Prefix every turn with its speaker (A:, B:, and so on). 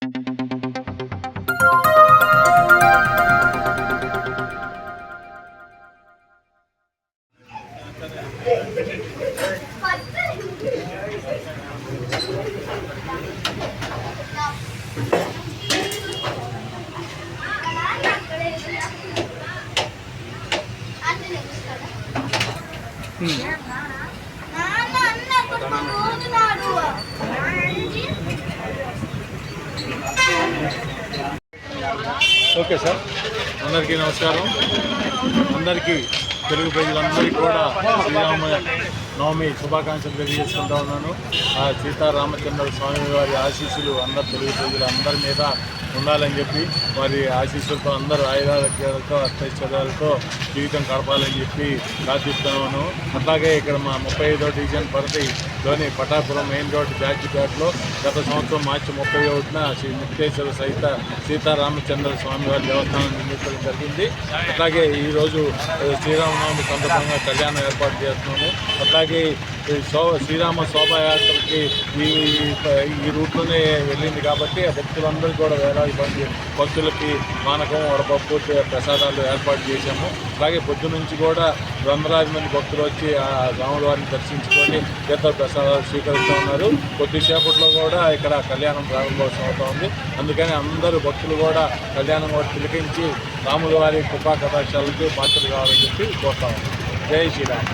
A: Okay sir, అందరికీ నమస్కారం. అందరికీ తెలుగు ప్రజలందరికీ కూడా శ్రీరామ నవమి శుభాకాంక్షలు తెలియజేసుకుంటా ఉన్నాను. ఆ సీతారామచంద్ర స్వామి వారి ఆశీస్సులు అందరు తెలుగు ప్రజలందరి మీద ఉండాలని చెప్పి వారి ఆశీస్సులతో అందరూ ఆయుధాలతో అష్టైశ్వర్యాలతో జీవితం గడపాలని చెప్పి ప్రార్థిస్తున్నాను. అట్లాగే ఇక్కడ మా 35వ డివిజన్ పరిధిలోని పటాపురం మెయిన్ రోడ్ బ్యాక్లో గత సంవత్సరం మార్చి 31న శ్రీ ముక్తేశ్వర సహిత సీతారామచంద్ర స్వామి వారి దేవస్థానం నిర్మించడం జరిగింది. అట్లాగే ఈరోజు శ్రీరామనవమి సందర్భంగా కళ్యాణం ఏర్పాటు చేస్తున్నాము. అట్లాగే శ్రీరామ శోభాయాత్రకి ఈ రూట్లోనే వెళ్ళింది కాబట్టి ఆ భక్తులందరూ కూడా వేలాది మంది భక్తులకి పానకం వడపప్పు ప్రసాదాలు ఏర్పాటు చేశాము. అలాగే పొద్దు నుంచి కూడా వందలాది మంది భక్తులు వచ్చి ఆ రాముల వారిని దర్శించుకొని తీర్థ ప్రసాదాలు స్వీకరిస్తూ ఉన్నారు. కొద్దిసేపట్లో కూడా ఇక్కడ కళ్యాణం ప్రారంభోత్సవం అవుతూ ఉంది. అందుకని అందరూ భక్తులు కూడా కళ్యాణం కూడా తిలకించి రాముల వారి కృపా కటాక్షాలకి పాత్రలు కావాలని చెప్పి కోరుతా ఉన్నాం. జై శ్రీరామ్.